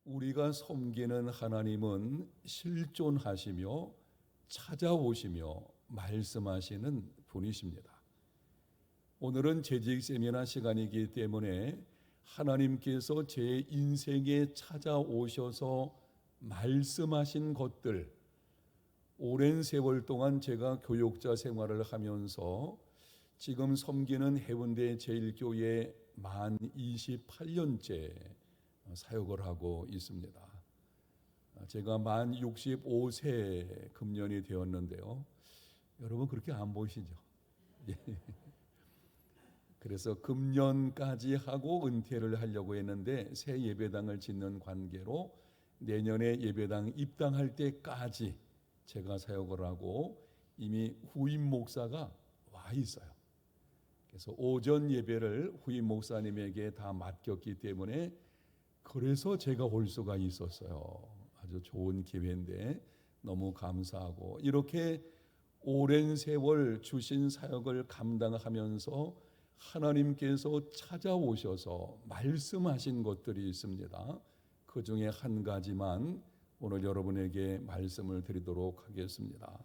우리가 섬기는 하나님은 실존하시며 찾아오시며 말씀하시는 분이십니다. 오늘은 재직 세미나 시간이기 때문에 하나님께서 제 인생에 찾아오셔서 말씀하신 것들, 오랜 세월 동안 제가 교육자 생활을 하면서 지금 섬기는 해운대 제일교회 만 28년째 사역을 하고 있습니다. 제가 만 65세 금년이 되었는데요. 여러분 그렇게 안 보이시죠? 그래서 금년까지 하고 은퇴를 하려고 했는데 새 예배당을 짓는 관계로 내년에 예배당 입당할 때까지 제가 사역을 하고 이미 후임 목사가 와 있어요. 그래서 오전 예배를 후임 목사님에게 다 맡겼기 때문에 그래서 제가 올 수가 있었어요. 아주 좋은 기회인데 너무 감사하고 이렇게 오랜 세월 주신 사역을 감당하면서 하나님께서 찾아오셔서 말씀하신 것들이 있습니다. 그 중에 한 가지만 오늘 여러분에게 말씀을 드리도록 하겠습니다.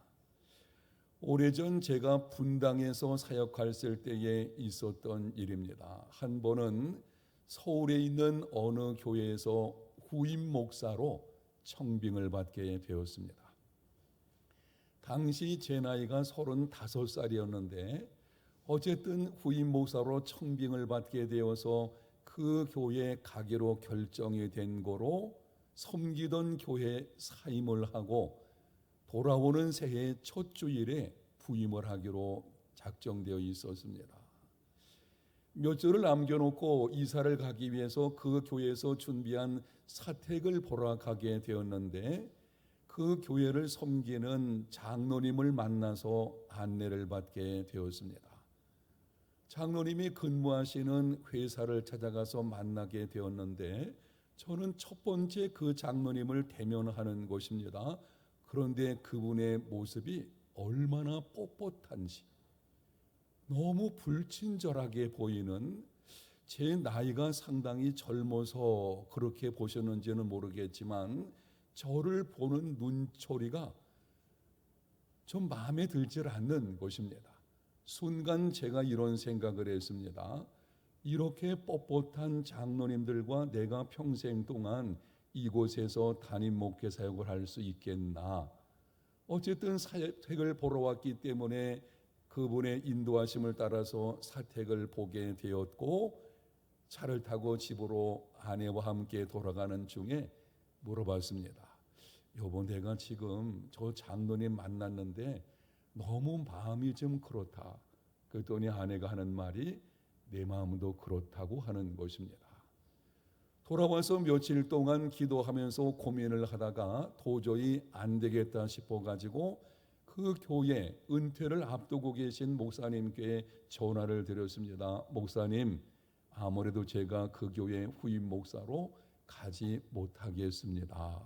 오래전 제가 분당에서 사역했을 때에 있었던 일입니다. 한 번은 서울에 있는 어느 교회에서 후임 목사로 청빙을 받게 되었습니다. 당시 제 나이가 35살이었는데 어쨌든 후임 목사로 청빙을 받게 되어서 그 교회에 가기로 결정이 된 거로 섬기던 교회 사임을 하고 돌아오는 새해 첫 주일에 부임을 하기로 작정되어 있었습니다. 몇 주를 남겨놓고 이사를 가기 위해서 그 교회에서 준비한 사택을 보러 가게 되었는데 그 교회를 섬기는 장로님을 만나서 안내를 받게 되었습니다. 장로님이 근무하시는 회사를 찾아가서 만나게 되었는데 저는 첫 번째 그 장로님을 대면하는 것입니다. 그런데 그분의 모습이 얼마나 뻣뻣한지 너무 불친절하게 보이는, 제 나이가 상당히 젊어서 그렇게 보셨는지는 모르겠지만 저를 보는 눈초리가 좀 마음에 들질 않는 것입니다. 순간 제가 이런 생각을 했습니다. 이렇게 뻣뻣한 장로님들과 내가 평생 동안 이곳에서 담임 목회 사역을 할 수 있겠나. 어쨌든 사택을 보러 왔기 때문에 그분의 인도하심을 따라서 사택을 보게 되었고 차를 타고 집으로 아내와 함께 돌아가는 중에 물어봤습니다. 여보, 내가 지금 저 장로님 만났는데 너무 마음이 좀 그렇다. 그랬더니 아내가 하는 말이 내 마음도 그렇다고 하는 것입니다. 돌아와서 며칠 동안 기도하면서 고민을 하다가 도저히 안 되겠다 싶어가지고 그 교회 은퇴를 앞두고 계신 목사님께 전화를 드렸습니다. 목사님, 아무래도 제가 그 교회 후임 목사로 가지 못하겠습니다.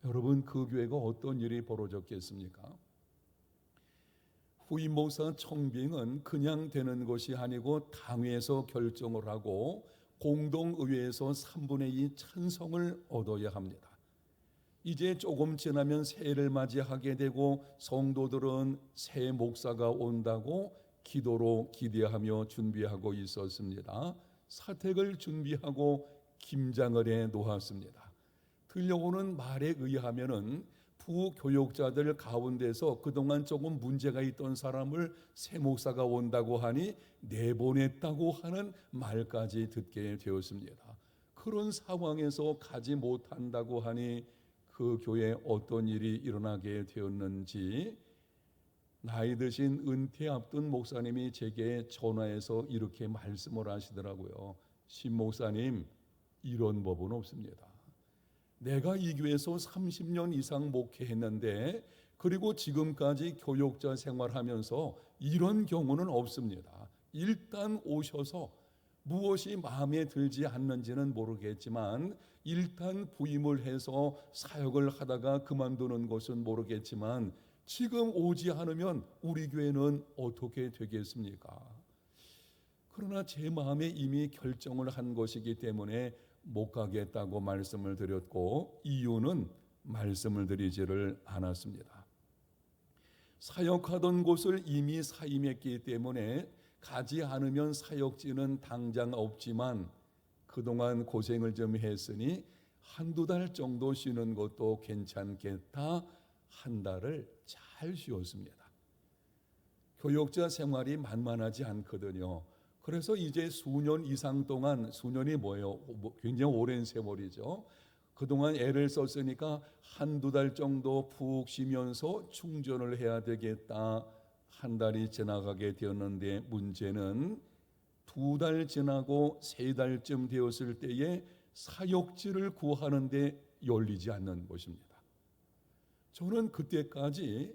여러분, 그 교회가 어떤 일이 벌어졌겠습니까? 후임 목사 청빙은 그냥 되는 것이 아니고 당회에서 결정을 하고 공동의회에서 3분의 2 찬성을 얻어야 합니다. 이제 조금 지나면 새해를 맞이하게 되고 성도들은 새 목사가 온다고 기도로 기대하며 준비하고 있었습니다. 사택을 준비하고 김장을 해 놓았습니다. 들려오는 말에 의하면은 부교육자들 가운데서 그동안 조금 문제가 있던 사람을 새 목사가 온다고 하니 내보냈다고 하는 말까지 듣게 되었습니다. 그런 상황에서 가지 못한다고 하니 그 교회에 어떤 일이 일어나게 되었는지 나이 드신 은퇴 앞둔 목사님이 제게 전화해서 이렇게 말씀을 하시더라고요. 신 목사님, 이런 법은 없습니다. 내가 이 교회에서 30년 이상 목회했는데 그리고 지금까지 교육자 생활하면서 이런 경우는 없습니다. 일단 오셔서 무엇이 마음에 들지 않는지는 모르겠지만 일단 부임을 해서 사역을 하다가 그만두는 것은 모르겠지만 지금 오지 않으면 우리 교회는 어떻게 되겠습니까? 그러나 제 마음에 이미 결정을 한 것이기 때문에 못 가겠다고 말씀을 드렸고 이유는 말씀을 드리지를 않았습니다. 사역하던 곳을 이미 사임했기 때문에 가지 않으면 사역지는 당장 없지만 그동안 고생을 좀 했으니 한두 달 정도 쉬는 것도 괜찮겠다. 한 달을 잘 쉬었습니다. 교역자 생활이 만만하지 않거든요. 그래서 이제 수년 이상 동안, 수년이 뭐예요? 굉장히 오랜 세월이죠. 그동안 애를 썼으니까 한두 달 정도 푹 쉬면서 충전을 해야 되겠다. 한 달이 지나가게 되었는데 문제는 두 달 지나고 세 달쯤 되었을 때에 사역지를 구하는데 열리지 않는 것입니다. 저는 그때까지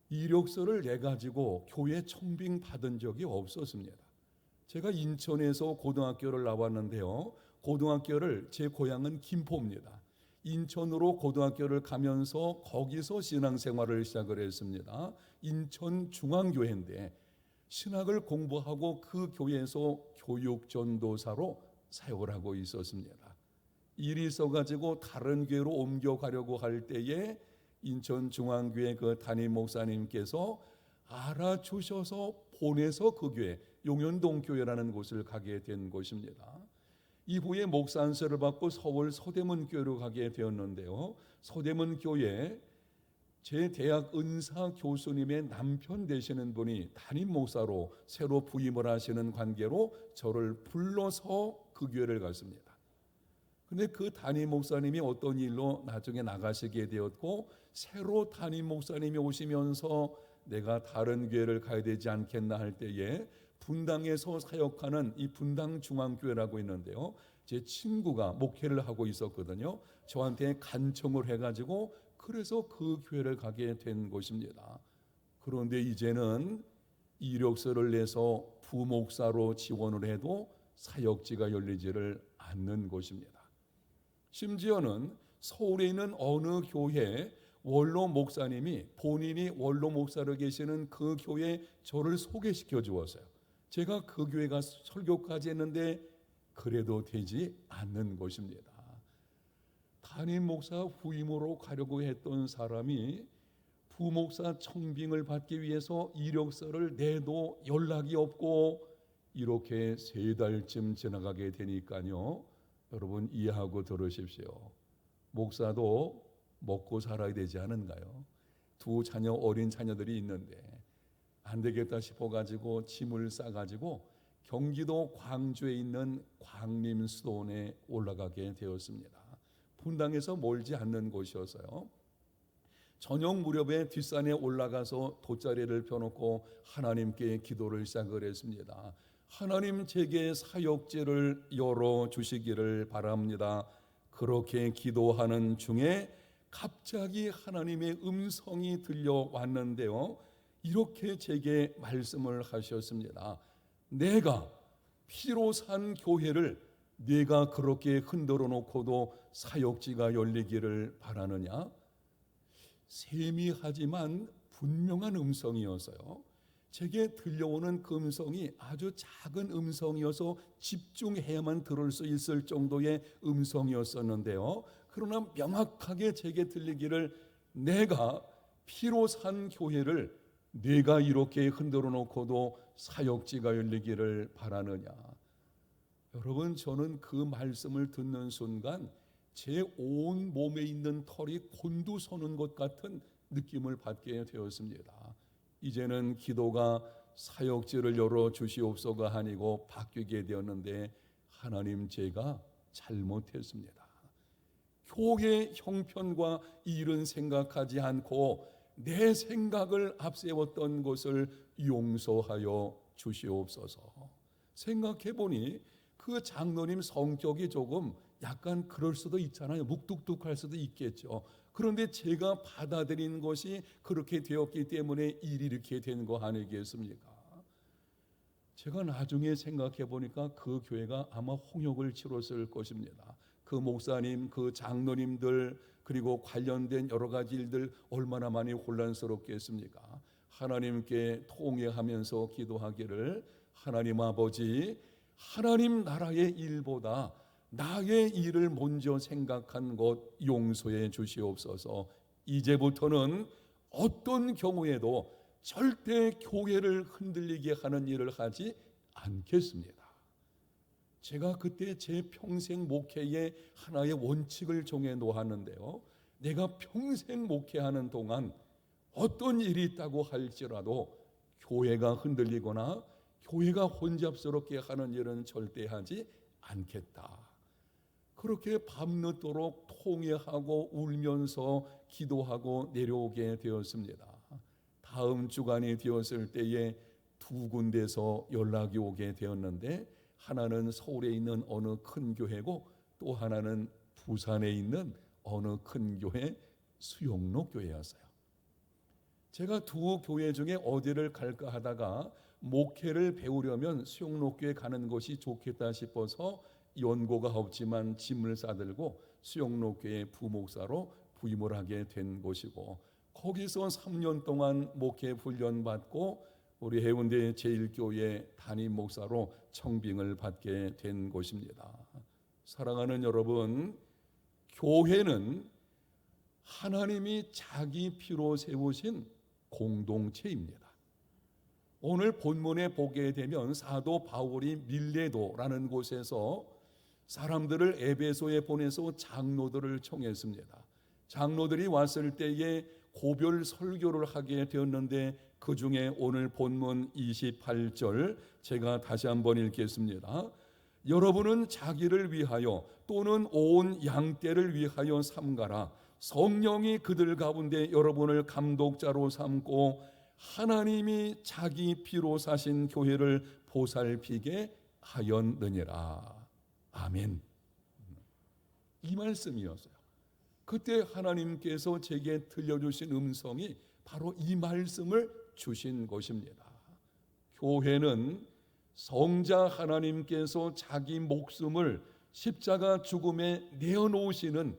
이력서를 내가지고 교회 청빙 받은 적이 없었습니다. 제가 인천에서 고등학교를 나왔는데요. 고등학교를 제 고향은 김포입니다. 인천으로 고등학교를 가면서 거기서 신앙생활을 시작을 했습니다. 인천중앙교회인데 신학을 공부하고 그 교회에서 교육전도사로 사역을 하고 있었습니다. 일이 있어가지고 다른 교회로 옮겨가려고 할 때에 인천중앙교회 그 담임 목사님께서 알아주셔서 보내서 그 교회 용현동교회라는 곳을 가게 된 것입니다. 이후에 목사안수를 받고 서울 서대문교회로 가게 되었는데요. 서대문교회 제 대학 은사 교수님의 남편 되시는 분이 담임 목사로 새로 부임을 하시는 관계로 저를 불러서 그 교회를 갔습니다. 근데 그 담임 목사님이 어떤 일로 나중에 나가시게 되었고 새로 담임 목사님이 오시면서 내가 다른 교회를 가야 되지 않겠나 할 때에 분당에서 사역하는 이 분당중앙교회라고 있는데요. 제 친구가 목회를 하고 있었거든요. 저한테 간청을 해가지고 그래서 그 교회를 가게 된 것입니다. 그런데 이제는 이력서를 내서 부목사로 지원을 해도 사역지가 열리지를 않는 것입니다. 심지어는 서울에 있는 어느 교회 원로 목사님이 본인이 원로 목사로 계시는 그 교회에 저를 소개시켜 주었어요. 제가 그 교회 가서 설교까지 했는데 그래도 되지 않는 것입니다. 담임 목사 후임으로 가려고 했던 사람이 부목사 청빙을 받기 위해서 이력서를 내도 연락이 없고 이렇게 세 달쯤 지나가게 되니까요. 여러분 이해하고 들으십시오. 목사도 먹고 살아야 되지 않은가요? 두 자녀 어린 자녀들이 있는데 안 되겠다 싶어가지고 짐을 싸가지고 경기도 광주에 있는 광림수도원에 올라가게 되었습니다. 분당에서 멀지 않는 곳이어서요. 저녁 무렵에 뒷산에 올라가서 돗자리를 펴놓고 하나님께 기도를 시작을 했습니다. 하나님 제게 사역지를 열어주시기를 바랍니다. 그렇게 기도하는 중에 갑자기 하나님의 음성이 들려왔는데요. 이렇게 제게 말씀을 하셨습니다. 내가 피로 산 교회를 네가 그렇게 흔들어 놓고도 사역지가 열리기를 바라느냐? 세미하지만 분명한 음성이어서요. 제게 들려오는 그 음성이 아주 작은 음성이어서 집중해야만 들을 수 있을 정도의 음성이었었는데요. 그러나 명확하게 제게 들리기를 내가 피로 산 교회를 네가 이렇게 흔들어 놓고도 사역지가 열리기를 바라느냐. 여러분 저는 그 말씀을 듣는 순간 제 온 몸에 있는 털이 곤두서는 것 같은 느낌을 받게 되었습니다. 이제는 기도가 사역지를 열어주시옵소가 아니고 바뀌게 되었는데 하나님 제가 잘못했습니다. 교회 형편과 일은 생각하지 않고 내 생각을 앞세웠던 것을 용서하여 주시옵소서. 생각해보니 그 장로님 성격이 조금 약간 그럴 수도 있잖아요. 묵뚝뚝할 수도 있겠죠. 그런데 제가 받아들인 것이 그렇게 되었기 때문에 일이 이렇게 된 거 아니겠습니까? 제가 나중에 생각해 보니까 그 교회가 아마 홍역을 치렀을 것입니다. 그 목사님, 그 장로님들 그리고 관련된 여러 가지 일들 얼마나 많이 혼란스럽겠습니까? 하나님께 통회하면서 기도하기를 하나님 아버지, 하나님 나라의 일보다 나의 일을 먼저 생각한 것 용서해 주시옵소서. 이제부터는 어떤 경우에도 절대 교회를 흔들리게 하는 일을 하지 않겠습니다. 제가 그때 제 평생 목회의 하나의 원칙을 정해 놓았는데요, 내가 평생 목회하는 동안 어떤 일이 있다고 할지라도 교회가 흔들리거나 교회가 혼잡스럽게 하는 일은 절대 하지 않겠다. 그렇게 밤늦도록 통회하고 울면서 기도하고 내려오게 되었습니다. 다음 주간이 되었을 때에 두 군데서 연락이 오게 되었는데, 하나는 서울에 있는 어느 큰 교회고 또 하나는 부산에 있는 어느 큰 교회, 수영로 교회였어요. 제가 두 교회 중에 어디를 갈까 하다가 목회를 배우려면 수영로 교회 가는 것이 좋겠다 싶어서 연고가 없지만 짐을 싸들고 수영로 교회 부목사로 부임을 하게 된 것이고, 거기서 3년 동안 목회 훈련 받고 우리 해운대 제1교회 담임 목사로 청빙을 받게 된 것입니다. 사랑하는 여러분, 교회는 하나님이 자기 피로 세우신 공동체입니다. 오늘 본문에 보게 되면 사도 바울이 밀레도라는 곳에서 사람들을 에베소에 보내서 장로들을 청했습니다. 장로들이 왔을 때에 고별 설교를 하게 되었는데, 그 중에 오늘 본문 28절 제가 다시 한번 읽겠습니다. 여러분은 자기를 위하여 또는 온 양떼를 위하여 삼가라. 성령이 그들 가운데 여러분을 감독자로 삼고 하나님이 자기 피로 사신 교회를 보살피게 하였느니라. 아멘. 이 말씀이었어요. 그때 하나님께서 제게 들려주신 음성이 바로 이 말씀을 주신 것입니다. 교회는 성자 하나님께서 자기 목숨을 십자가 죽음에 내어놓으시는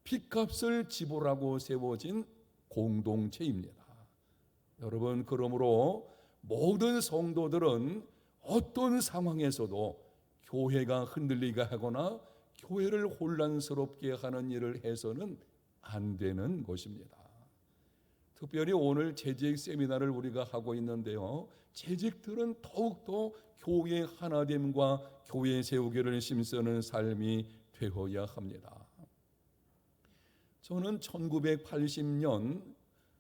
핏값을 지불하고 세워진 공동체입니다. 여러분, 그러므로 모든 성도들은 어떤 상황에서도 교회가 흔들리게 하거나 교회를 혼란스럽게 하는 일을 해서는 안 되는 것입니다. 특별히 오늘 재직 세미나를 우리가 하고 있는데요, 재직들은 더욱더 교회 하나됨과 교회 세우기를 힘쓰는 삶이 되어야 합니다. 저는 1980년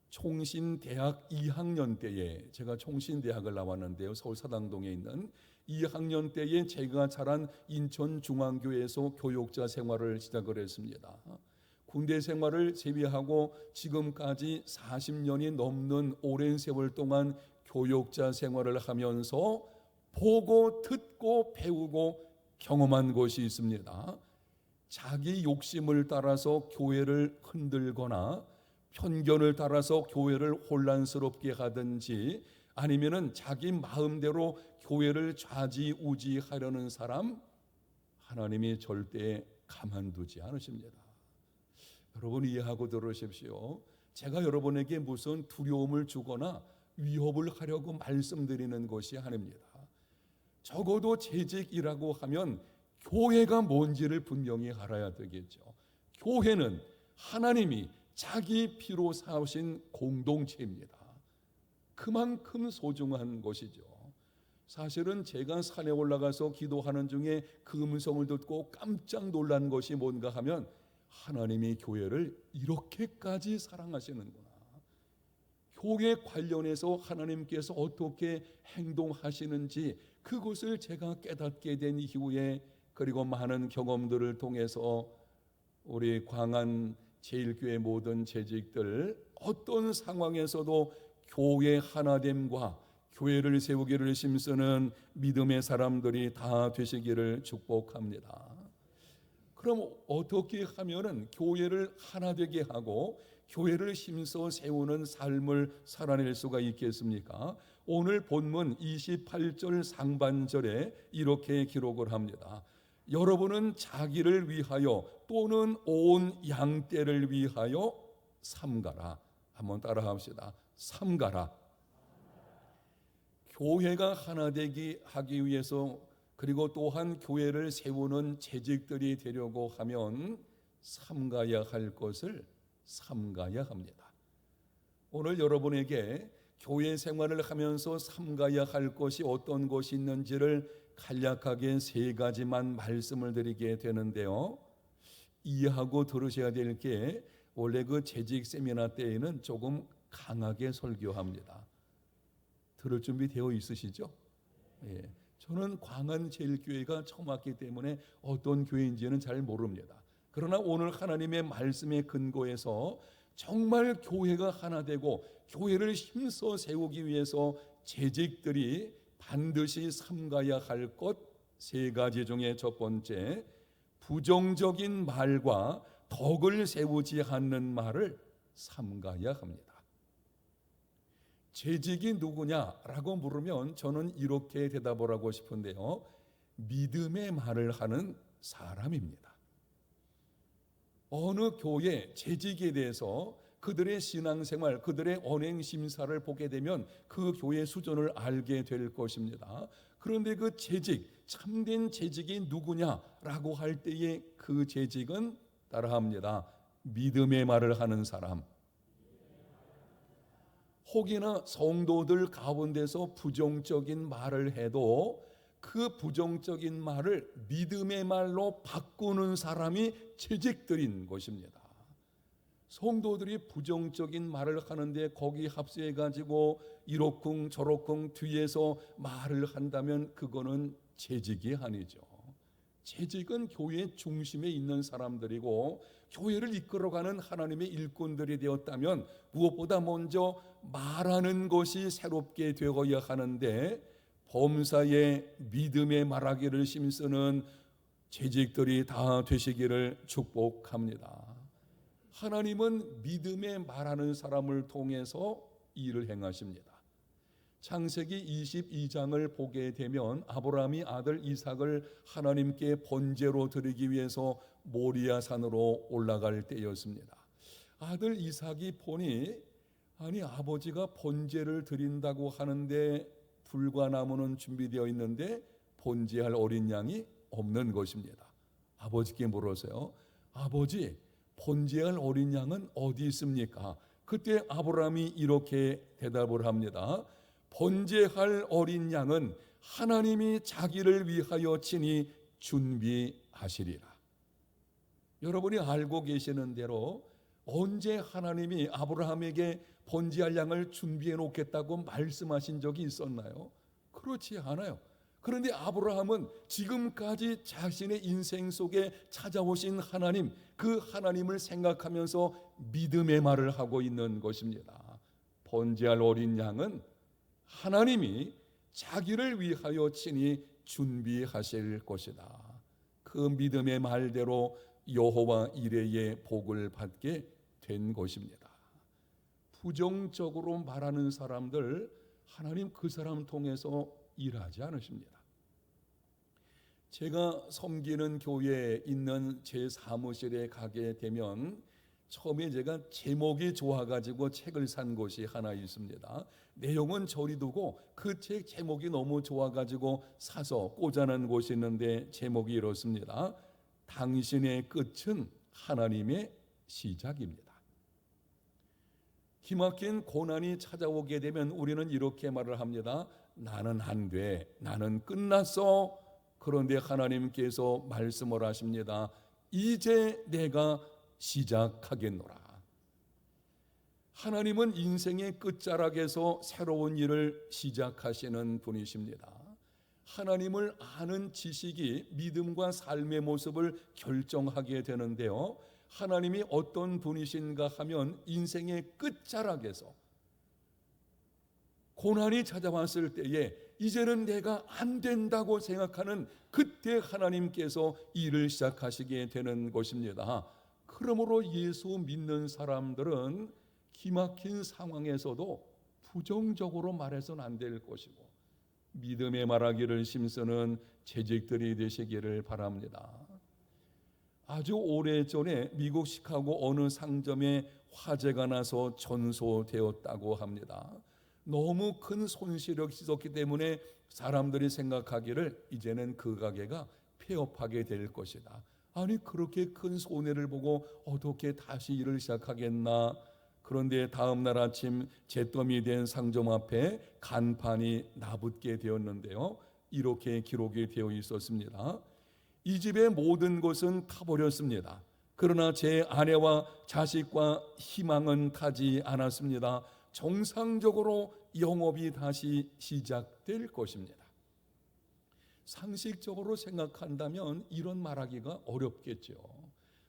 총신대학 2학년 때에, 제가 총신대학을 나왔는데요, 서울 사당동에 있는 2학년 때에 제가 자란 인천중앙교회에서 교육자 생활을 시작을 했습니다. 군대 생활을 제외하고 지금까지 40년이 넘는 오랜 세월 동안 교육자 생활을 하면서 보고 듣고 배우고 경험한 것이 있습니다. 자기 욕심을 따라서 교회를 흔들거나 편견을 따라서 교회를 혼란스럽게 하든지, 아니면은 자기 마음대로 교회를 좌지우지하려는 사람, 하나님이 절대 가만두지 않으십니다. 여러분, 이해하고 들으십시오. 제가 여러분에게 무슨 두려움을 주거나 위협을 하려고 말씀드리는 것이 아닙니다. 적어도 재직이라고 하면 교회가 뭔지를 분명히 알아야 되겠죠. 교회는 하나님이 자기 피로 사오신 공동체입니다. 그만큼 소중한 것이죠. 사실은 제가 산에 올라가서 기도하는 중에 그 음성을 듣고 깜짝 놀란 것이 뭔가 하면, 하나님이 교회를 이렇게까지 사랑하시는구나. 교회 관련해서 하나님께서 어떻게 행동하시는지 그것을 제가 깨닫게 된 이후에, 그리고 많은 경험들을 통해서 우리 광안 제1교회 모든 재직들, 어떤 상황에서도 교회 하나됨과 교회를 세우기를 힘쓰는 믿음의 사람들이 다 되시기를 축복합니다. 그럼 어떻게 하면은 교회를 하나 되게 하고 교회를 힘써 세우는 삶을 살아낼 수가 있겠습니까? 오늘 본문 28절 상반절에 이렇게 기록을 합니다. 여러분은 자기를 위하여 또는 온 양떼를 위하여 삼가라. 한번 따라합시다. 삼가라. 교회가 하나 되기 하기 위해서 그리고 또한 교회를 세우는 재직들이 되려고 하면 삼가야 할 것을 삼가야 합니다. 오늘 여러분에게 교회 생활을 하면서 삼가야 할 것이 어떤 것이 있는지를 간략하게 세 가지만 말씀을 드리게 되는데요. 이해하고 들으셔야 될 게, 원래 그 재직 세미나 때에는 조금 강하게 설교합니다. 들을 준비 되어 있으시죠? 예. 저는 광안제일교회가 처음 왔기 때문에 어떤 교회인지는 잘 모릅니다. 그러나 오늘 하나님의 말씀에 근거해서 정말 교회가 하나 되고 교회를 힘써 세우기 위해서 재직들이 반드시 삼가야 할 것 세 가지 중에 첫 번째, 부정적인 말과 덕을 세우지 않는 말을 삼가야 합니다. 재직이 누구냐라고 물으면 저는 이렇게 대답을 하고 싶은데요. 믿음의 말을 하는 사람입니다. 어느 교회 재직에 대해서 그들의 신앙생활, 그들의 언행 심사를 보게 되면 그 교회 수준을 알게 될 것입니다. 그런데 그 재직, 참된 재직이 누구냐라고 할 때에 그 재직은 따라합니다. 믿음의 말을 하는 사람. 혹이나 성도들 가운데서 부정적인 말을 해도 그 부정적인 말을 믿음의 말로 바꾸는 사람이 재직들인 것입니다. 성도들이 부정적인 말을 하는데 거기 합세해 가지고 이러쿵 저러쿵 뒤에서 말을 한다면 그거는 재직이 아니죠. 재직은 교회 중심에 있는 사람들이고 교회를 이끌어가는 하나님의 일꾼들이 되었다면 무엇보다 먼저 말하는 것이 새롭게 되어야 하는데, 범사에 믿음의 말하기를 힘쓰는 재직들이 다 되시기를 축복합니다. 하나님은 믿음의 말하는 사람을 통해서 일을 행하십니다. 창세기 22장을 보게 되면 아브라함이 아들 이삭을 하나님께 번제로 드리기 위해서 모리아 산으로 올라갈 때였습니다. 아들 이삭이 보니 아니 아버지가 번제를 드린다고 하는데 불과 나무는 준비되어 있는데 번제할 어린 양이 없는 것입니다. 아버지께 물었어요. 아버지, 번제할 어린 양은 어디 있습니까? 그때 아브라함이 이렇게 대답을 합니다. 번제할 어린 양은 하나님이 자기를 위하여 친히 준비하시리라. 여러분이 알고 계시는 대로 언제 하나님이 아브라함에게 번제할 양을 준비해 놓겠다고 말씀하신 적이 있었나요? 그렇지 않아요. 그런데 아브라함은 지금까지 자신의 인생 속에 찾아오신 하나님, 그 하나님을 생각하면서 믿음의 말을 하고 있는 것입니다. 번제할 어린 양은 하나님이 자기를 위하여 친히 준비하실 것이다. 그 믿음의 말대로 여호와 이레의 복을 받게 된 것입니다. 부정적으로 말하는 사람들, 하나님 그 사람 통해서 일하지 않으십니다. 제가 섬기는 교회에 있는 제 사무실에 가게 되면 처음에 제가 제목이 좋아가지고 책을 산 곳이 하나 있습니다. 내용은 저리 두고 그 책 제목이 너무 좋아가지고 사서 꽂아놓은 곳이 있는데 제목이 이렇습니다. 당신의 끝은 하나님의 시작입니다. 기막힌 고난이 찾아오게 되면 우리는 이렇게 말을 합니다. 나는 안 돼. 나는 끝났어. 그런데 하나님께서 말씀을 하십니다. 이제 내가 시작하겠노라. 하나님은 인생의 끝자락에서 새로운 일을 시작하시는 분이십니다. 하나님을 아는 지식이 믿음과 삶의 모습을 결정하게 되는데요. 하나님이 어떤 분이신가 하면 인생의 끝자락에서 고난이 찾아왔을 때에 이제는 내가 안 된다고 생각하는 그때 하나님께서 일을 시작하시게 되는 것입니다. 그러므로 예수 믿는 사람들은 기막힌 상황에서도 부정적으로 말해서는 안 될 것이고 믿음의 말하기를 힘쓰는 재직들이 되시기를 바랍니다. 아주 오래전에 미국 시카고 어느 상점에 화재가 나서 전소되었다고 합니다. 너무 큰 손실이 있었기 때문에 사람들이 생각하기를 이제는 그 가게가 폐업하게 될 것이다. 아니 그렇게 큰 손해를 보고 어떻게 다시 일을 시작하겠나. 그런데 다음 날 아침 잿더미 된 상점 앞에 간판이 나붙게 되었는데요, 이렇게 기록이 되어 있었습니다. 이 집의 모든 것은 타버렸습니다. 그러나 제 아내와 자식과 희망은 타지 않았습니다. 정상적으로 영업이 다시 시작될 것입니다. 상식적으로 생각한다면 이런 말하기가 어렵겠죠.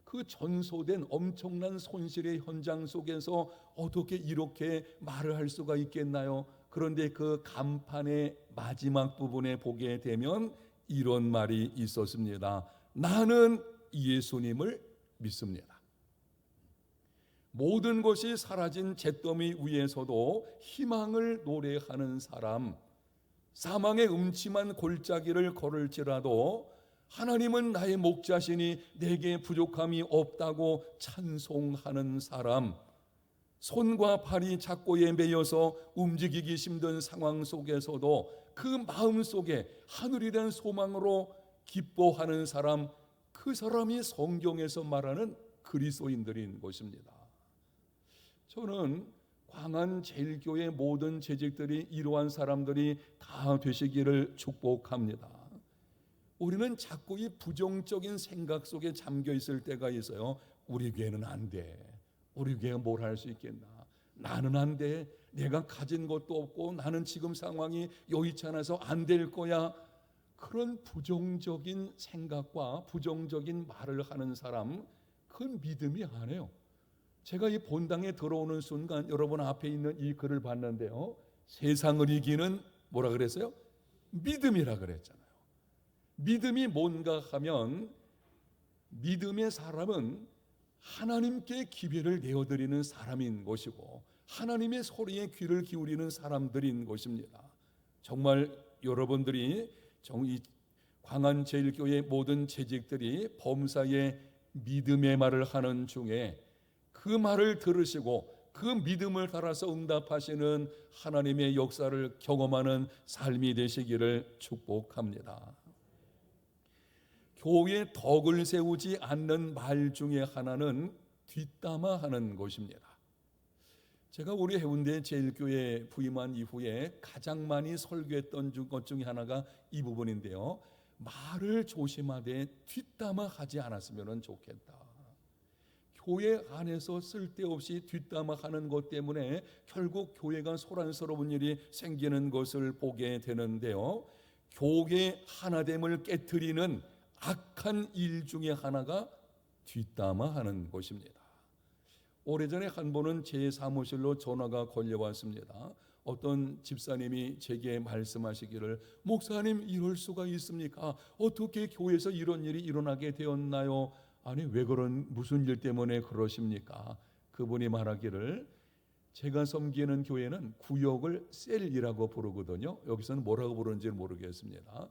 그 전소된 엄청난 손실의 현장 속에서 어떻게 이렇게 말을 할 수가 있겠나요? 그런데 그 간판의 마지막 부분에 보게 되면 이런 말이 있었습니다. 나는 예수님을 믿습니다. 모든 것이 사라진 잿더미 위에서도 희망을 노래하는 사람, 사망의 음침한 골짜기를 걸을지라도 하나님은 나의 목자시니 내게 부족함이 없다고 찬송하는 사람, 손과 발이 작고에 매여서 움직이기 힘든 상황 속에서도 그 마음 속에 하늘이란 소망으로 기뻐하는 사람, 그 사람이 성경에서 말하는 그리스도인들인 것입니다. 저는 광안제일교회 모든 재직들이 이러한 사람들이 다 되시기를 축복합니다. 우리는 자꾸 이 부정적인 생각 속에 잠겨 있을 때가 있어요. 우리 교회는 안 돼. 우리 교회가 뭘 할 수 있겠나. 나는 안 돼. 내가 가진 것도 없고 나는 지금 상황이 여의치 않아서 안 될 거야. 그런 부정적인 생각과 부정적인 말을 하는 사람, 그건 믿음이 아니에요. 제가 이 본당에 들어오는 순간 여러분 앞에 있는 이 글을 봤는데요, 세상을 이기는 뭐라 그랬어요? 믿음이라 그랬잖아요. 믿음이 뭔가 하면 믿음의 사람은 하나님께 기회를 내어드리는 사람인 것이고 하나님의 소리에 귀를 기울이는 사람들인 것입니다. 정말 여러분들이 이 광안제일교회 모든 재직들이 범사에 믿음의 말을 하는 중에 그 말을 들으시고 그 믿음을 따라서 응답하시는 하나님의 역사를 경험하는 삶이 되시기를 축복합니다. 교회에 덕을 세우지 않는 말 중에 하나는 뒷담화하는 것입니다. 제가 우리 해운대 제일교회 부임한 이후에 가장 많이 설교했던 것 중에 하나가 이 부분인데요, 말을 조심하되 뒷담화하지 않았으면 좋겠다. 교회 안에서 쓸데없이 뒷담화하는 것 때문에 결국 교회가 소란스러운 일이 생기는 것을 보게 되는데요, 교회 하나됨을 깨트리는 악한 일 중에 하나가 뒷담화하는 것입니다. 오래전에 한 번은 제 사무실로 전화가 걸려왔습니다. 어떤 집사님이 제게 말씀하시기를, 목사님 이럴 수가 있습니까? 어떻게 교회에서 이런 일이 일어나게 되었나요? 아니 왜 무슨 일 때문에 그러십니까? 그분이 말하기를, 제가 섬기는 교회는 구역을 셀이라고 부르거든요. 여기서는 뭐라고 부르는지 모르겠습니다.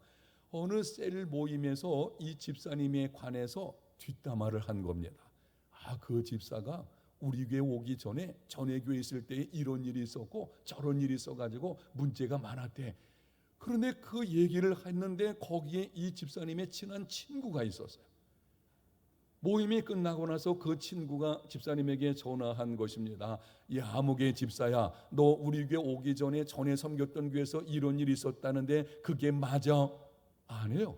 어느 셀 모임에서 이 집사님에 관해서 뒷담화를 한 겁니다. 그 집사가 우리 교회 오기 전에 전에 교회 있을 때 이런 일이 있었고 저런 일이 있어가지고 문제가 많았대. 그런데 그 얘기를 했는데 거기에 이 집사님의 친한 친구가 있었어요. 모임이 끝나고 나서 그 친구가 집사님에게 전화한 것입니다. 야, 아무개 집사야, 너 우리 교회 오기 전에 섬겼던 교회에서 이런 일이 있었다는데 그게 맞아? 아니에요.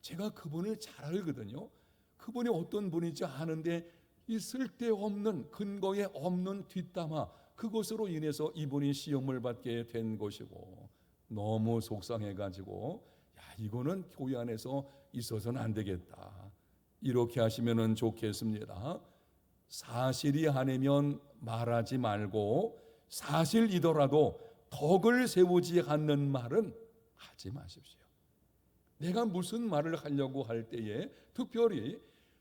제가 그분을 잘 알거든요. 그분이 어떤 분인지 아는데 이 쓸데없는 근거에 없는 뒷담화, 그것으로 인해서 이분이 시험을 받게 된 것이고 너무 속상해가지고 이거는 교회 안에서 있어서는 안 되겠다. 이렇게 하시면 좋겠습니다. 사실이 아니면 말하지 말고 사실이더라도 덕을 세우지 않는 말은 하지 마십시오. 내가 무슨 말을 하려고 할 때에 특별히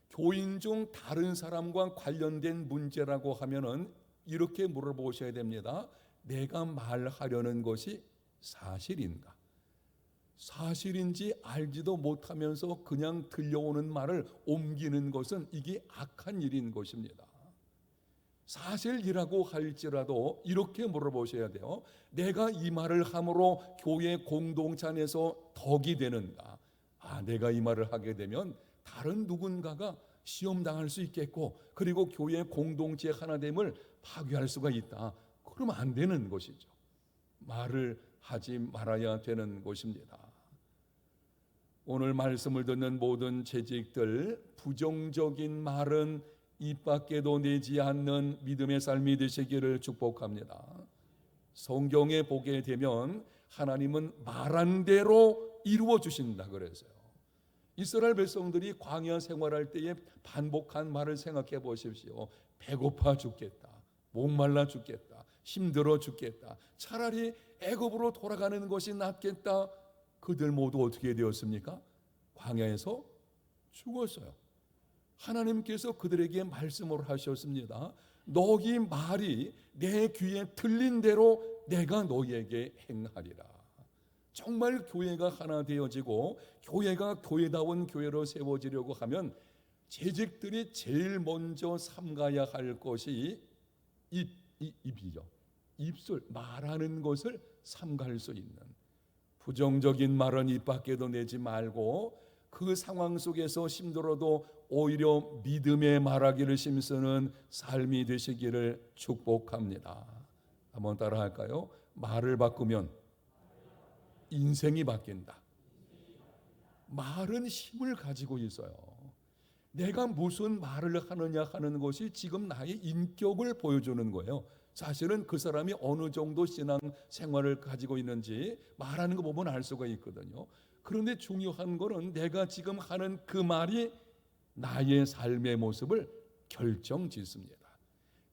교인 중 다른 사람과 관련된 문제라고 하면은 이렇게 물어보셔야 됩니다. 내가 말하려는 것이 사실인가? 사실인지 알지도 못하면서 그냥 들려오는 말을 옮기는 것은 이게 악한 일인 것입니다. 사실이라고 할지라도 이렇게 물어보셔야 돼요. 내가 이 말을 함으로 교회 공동체 안에서 덕이 되는가? 내가 이 말을 하게 되면 다른 누군가가 시험당할 수 있겠고, 그리고 교회 공동체 하나됨을 파괴할 수가 있다. 그러면 안 되는 것이죠. 말을 하지 말아야 되는 것입니다. 오늘 말씀을 듣는 모든 재직들, 부정적인 말은 입 밖에도 내지 않는 믿음의 삶이 되시기를 축복합니다. 성경에 보게 되면 하나님은 말한 대로 이루어 주신다 그래서요. 이스라엘 백성들이 광야 생활할 때에 반복한 말을 생각해 보십시오. 배고파 죽겠다, 목말라 죽겠다, 힘들어 죽겠다, 차라리 애굽으로 돌아가는 것이 낫겠다. 그들 모두 어떻게 되었습니까? 광야에서 죽었어요. 하나님께서 그들에게 말씀을 하셨습니다. 너희 말이 내 귀에 들린 대로 내가 너희에게 행하리라. 정말 교회가 하나 되어지고 교회가 교회다운 교회로 세워지려고 하면 재직들이 제일 먼저 삼가야 할 것이 입이죠. 입술, 말하는 것을 삼갈 수 있는, 부정적인 말은 입 밖에도 내지 말고 그 상황 속에서 힘들어도 오히려 믿음의 말하기를 힘쓰는 삶이 되시기를 축복합니다. 한번 따라 할까요? 말을 바꾸면 인생이 바뀐다. 말은 힘을 가지고 있어요. 내가 무슨 말을 하느냐 하는 것이 지금 나의 인격을 보여주는 거예요. 사실은 그 사람이 어느 정도 신앙 생활을 가지고 있는지 말하는 거 보면 알 수가 있거든요. 그런데 중요한 거는 내가 지금 하는 그 말이 나의 삶의 모습을 결정짓습니다.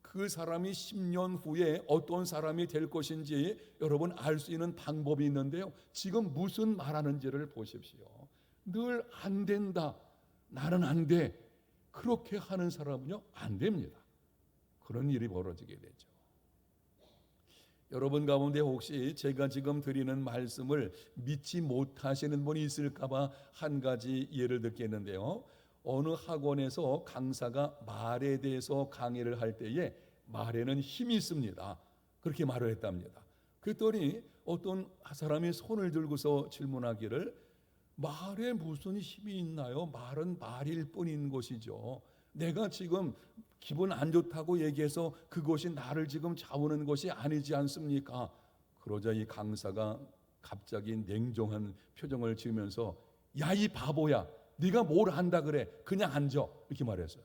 그 사람이 10년 후에 어떤 사람이 될 것인지 여러분 알 수 있는 방법이 있는데요. 지금 무슨 말하는지를 보십시오. 늘 안 된다, 나는 안 돼, 그렇게 하는 사람은요 안 됩니다. 그런 일이 벌어지게 되죠. 여러분 가운데 혹시 제가 지금 드리는 말씀을 믿지 못하시는 분이 있을까 봐 한 가지 예를 듣겠는데요. 어느 학원에서 강사가 말에 대해서 강의를 할 때에 말에는 힘이 있습니다, 그렇게 말을 했답니다. 그랬더니 어떤 사람이 손을 들고서 질문하기를, 말에 무슨 힘이 있나요? 말은 말일 뿐인 것이죠. 내가 지금 기분 안 좋다고 얘기해서 그것이 나를 지금 잡는 것이 아니지 않습니까? 그러자 이 강사가 갑자기 냉정한 표정을 지으면서, 야, 이 바보야, 네가 뭘 한다 그래, 그냥 앉아, 이렇게 말했어요.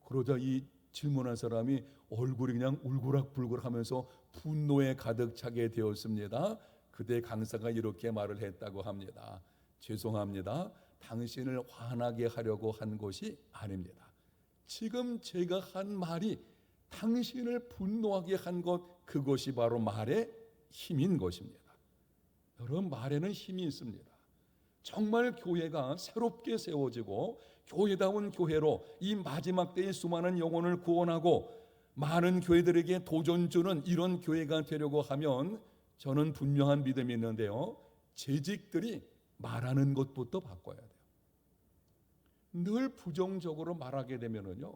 그러자 이 질문한 사람이 얼굴이 그냥 울그락불그락하면서 분노에 가득 차게 되었습니다. 그때 강사가 이렇게 말을 했다고 합니다. 죄송합니다, 당신을 화나게 하려고 한 것이 아닙니다. 지금 제가 한 말이 당신을 분노하게 한 것, 그것이 바로 말의 힘인 것입니다. 여러분, 말에는 힘이 있습니다. 정말 교회가 새롭게 세워지고 교회다운 교회로 이 마지막 때의 수많은 영혼을 구원하고 많은 교회들에게 도전 주는 이런 교회가 되려고 하면 저는 분명한 믿음이 있는데요. 재직들이 말하는 것부터 바꿔야 돼요. 늘 부정적으로 말하게 되면은요,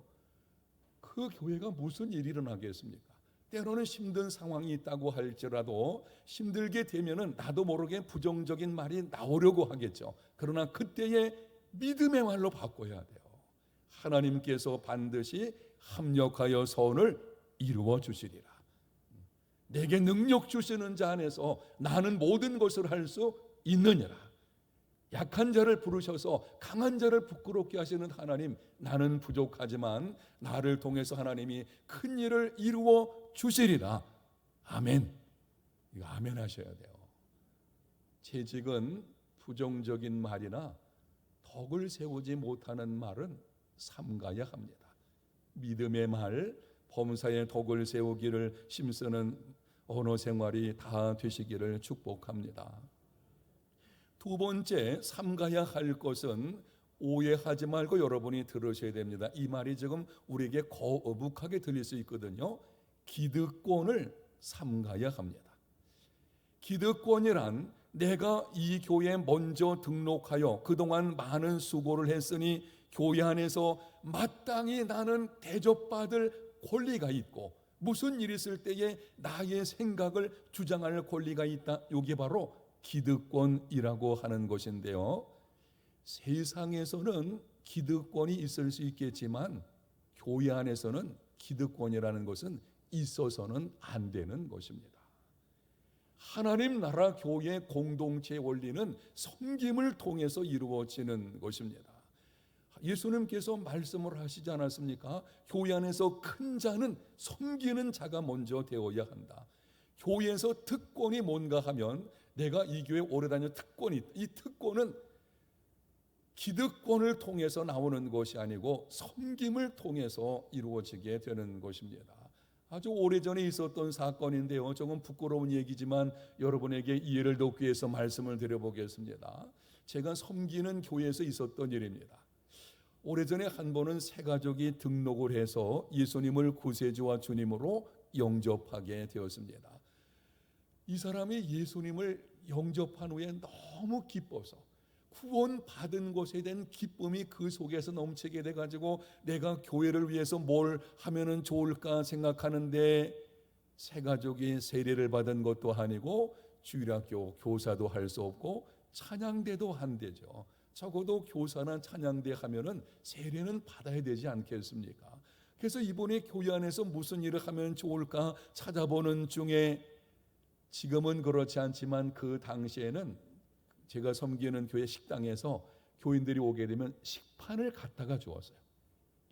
그 교회가 무슨 일이 일어나겠습니까? 때로는 힘든 상황이 있다고 할지라도 힘들게 되면은 나도 모르게 부정적인 말이 나오려고 하겠죠. 그러나 그때의 믿음의 말로 바꿔야 돼요. 하나님께서 반드시 합력하여 선을 이루어 주시리라. 내게 능력 주시는 자 안에서 나는 모든 것을 할 수 있느니라. 약한 자를 부르셔서 강한 자를 부끄럽게 하시는 하나님, 나는 부족하지만 나를 통해서 하나님이 큰 일을 이루어 주시리라. 아멘. 이거 아멘 하셔야 돼요. 재직은 부정적인 말이나 덕을 세우지 못하는 말은 삼가야 합니다. 믿음의 말, 범사의 덕을 세우기를 힘쓰는 언어 생활이 다 되시기를 축복합니다. 두 번째, 삼가야 할 것은, 오해하지 말고 여러분이 들으셔야 됩니다. 이 말이 지금 우리에게 거북하게 들릴 수 있거든요. 기득권을 삼가야 합니다. 기득권이란 내가 이 교회에 먼저 등록하여 그동안 많은 수고를 했으니 교회 안에서 마땅히 나는 대접받을 권리가 있고 무슨 일이 있을 때에 나의 생각을 주장할 권리가 있다. 이게 바로 기득권이라고 하는 것인데요. 세상에서는 기득권이 있을 수 있겠지만 교회 안에서는 기득권이라는 것은 있어서는 안 되는 것입니다. 하나님 나라 교회 공동체 원리는 섬김을 통해서 이루어지는 것입니다. 예수님께서 말씀을 하시지 않았습니까? 교회 안에서 큰 자는 섬기는 자가 먼저 되어야 한다. 교회에서 특권이 뭔가 하면 내가 이 교회 오래 다녀 특권이, 이 특권은 기득권을 통해서 나오는 것이 아니고 섬김을 통해서 이루어지게 되는 것입니다. 아주 오래전에 있었던 사건인데요. 조금 부끄러운 얘기지만 여러분에게 이해를 돕기 위해서 말씀을 드려보겠습니다. 제가 섬기는 교회에서 있었던 일입니다. 오래전에 한 번은 새 가족이 등록을 해서 예수님을 구세주와 주님으로 영접하게 되었습니다. 이 사람이 예수님을 영접한 후에 너무 기뻐서 구원받은 것에 대한 기쁨이 그 속에서 넘치게 돼가지고 내가 교회를 위해서 뭘 하면은 좋을까 생각하는데 새 가족이 세례를 받은 것도 아니고 주일학교 교사도 할 수 없고 찬양대도 안 되죠. 적어도 교사나 찬양대 하면은 세례는 받아야 되지 않겠습니까? 그래서 이번에 교회 안에서 무슨 일을 하면 좋을까 찾아보는 중에 지금은 그렇지 않지만 그 당시에는 제가 섬기는 교회 식당에서 교인들이 오게 되면 식판을 갖다가 주었어요.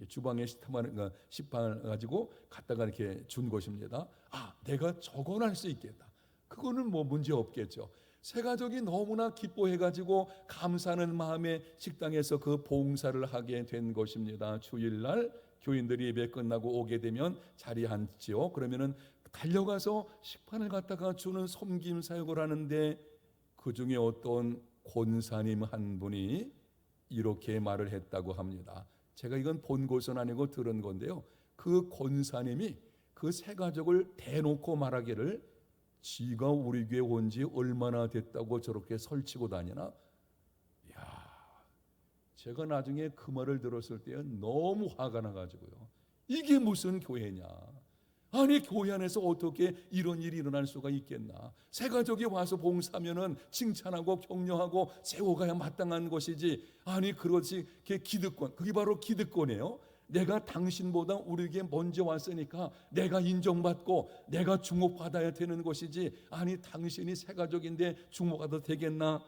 주방에 식판을 가지고 갖다가 이렇게 준 것입니다. 아, 내가 적어낼 수 있겠다. 그거는 뭐 문제 없겠죠. 새 가족이 너무나 기뻐해가지고 감사하는 마음에 식당에서 그 봉사를 하게 된 것입니다. 주일날 교인들이 예배 끝나고 오게 되면 자리에 앉지요. 그러면은 달려가서 식판을 갖다가 주는 섬김 사역을 하는데 그 중에 어떤 권사님 한 분이 이렇게 말을 했다고 합니다. 제가 이건 본 것은 아니고 들은 건데요. 그 권사님이 그 새 가족을 대놓고 말하기를 지가 우리 교회 온 지 얼마나 됐다고 저렇게 설치고 다니나? 야, 제가 나중에 그 말을 들었을 때 너무 화가 나가지고요. 이게 무슨 교회냐? 아니 교회 안에서 어떻게 이런 일이 일어날 수가 있겠나? 새 가족이 와서 봉사하면은 칭찬하고 격려하고 세워가야 마땅한 것이지. 아니 그렇지 기득권, 그게 바로 기득권이에요. 내가 당신보다 우리에게 먼저 왔으니까 내가 인정받고 내가 주목받아야 되는 것이지. 아니 당신이 새 가족인데 주목받아도 되겠나?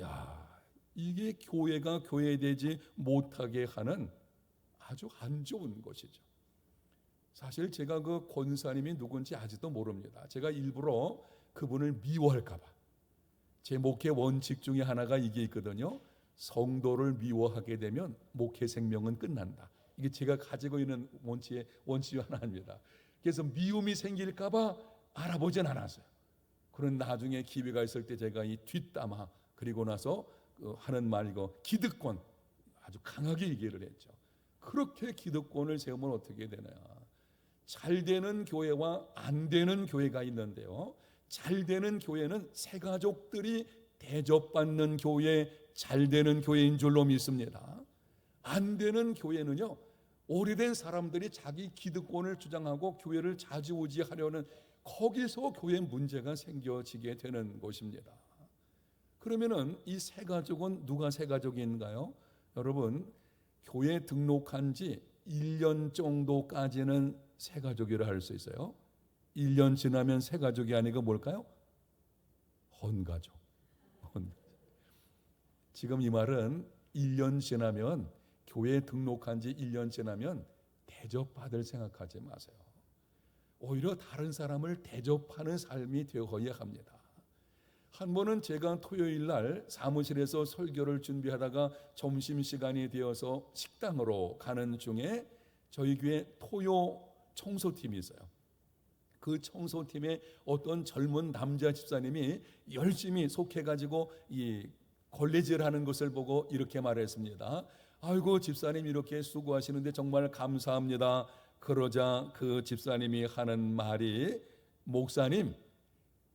야, 이게 교회가 교회되지 못하게 하는 아주 안 좋은 것이죠. 사실 제가 그 권사님이 누군지 아직도 모릅니다. 제가 일부러 그분을 미워할까 봐. 제 목회 원칙 중에 하나가 이게 있거든요. 성도를 미워하게 되면 목회 생명은 끝난다. 이게 제가 가지고 있는 원칙 중 하나입니다. 그래서 미움이 생길까 봐 알아보진 않았어요. 그런 나중에 기회가 있을 때 제가 이 뒷담화 그리고 나서 하는 말 이거 기득권 아주 강하게 얘기를 했죠. 그렇게 기득권을 세우면 어떻게 되나요? 잘 되는 교회와 안 되는 교회가 있는데요. 잘 되는 교회는 새 가족들이 대접받는 교회, 잘 되는 교회인 줄로 믿습니다. 안 되는 교회는요, 오래된 사람들이 자기 기득권을 주장하고 교회를 좌지우지하려는 거기서 교회 문제가 생겨지게 되는 것입니다. 그러면은 이 새 가족은 누가 새 가족인가요? 여러분, 교회 등록한 지 1년 정도까지는 새 가족이라 할 수 있어요. 1년 지나면 새 가족이 아니고 뭘까요? 헌가족. 지금 이 말은 1년 지나면 교회에 등록한 지 1년 지나면 대접받을 생각하지 마세요. 오히려 다른 사람을 대접하는 삶이 되어야 합니다. 한 번은 제가 토요일 날 사무실에서 설교를 준비하다가 점심시간이 되어서 식당으로 가는 중에 저희 교회 토요 청소팀이 있어요. 그 청소팀에 어떤 젊은 남자 집사님이 열심히 속해가지고 이 걸레질 하는 것을 보고 이렇게 말했습니다. 아이고 집사님 이렇게 수고하시는데 정말 감사합니다. 그러자 그 집사님이 하는 말이 목사님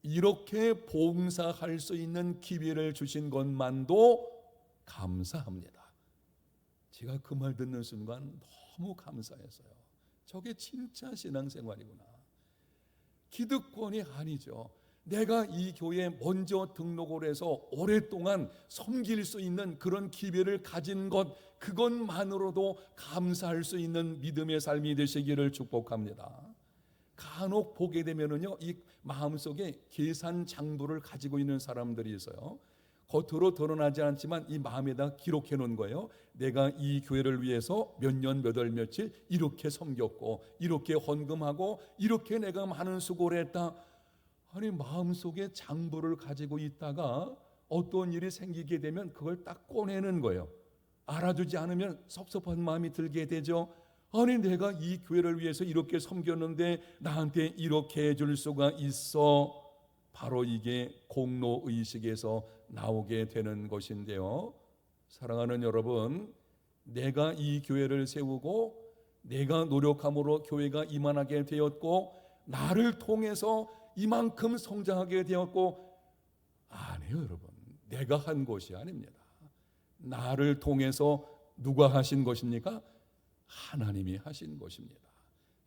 이렇게 봉사할 수 있는 기회를 주신 것만도 감사합니다. 제가 그 말 듣는 순간 너무 감사했어요. 저게 진짜 신앙생활이구나. 기득권이 아니죠. 내가 이 교회에 먼저 등록을 해서 오랫동안 섬길 수 있는 그런 기회를 가진 것, 그것만으로도 감사할 수 있는 믿음의 삶이 되시기를 축복합니다. 간혹 보게 되면은요, 이 마음속에 계산 장부를 가지고 있는 사람들이 있어요. 겉으로 드러나지 않지만 이 마음에다 기록해 놓은 거예요. 내가 이 교회를 위해서 몇 년 몇 월 며칠 이렇게 섬겼고, 이렇게 헌금하고, 이렇게 내가 많은 수고를 했다. 아니, 마음속에 장부를 가지고 있다가 어떤 일이 생기게 되면 그걸 딱 꺼내는 거예요. 알아주지 않으면 섭섭한 마음이 들게 되죠. 아니, 내가 이 교회를 위해서 이렇게 섬겼는데 나한테 이렇게 해줄 수가 있어. 바로 이게 공로의식에서 나오게 되는 것인데요. 사랑하는 여러분, 내가 이 교회를 세우고 내가 노력함으로 교회가 이만하게 되었고 나를 통해서 이만큼 성장하게 되었고, 아니에요 여러분. 내가 한 것이 아닙니다. 나를 통해서 누가 하신 것입니까? 하나님이 하신 것입니다.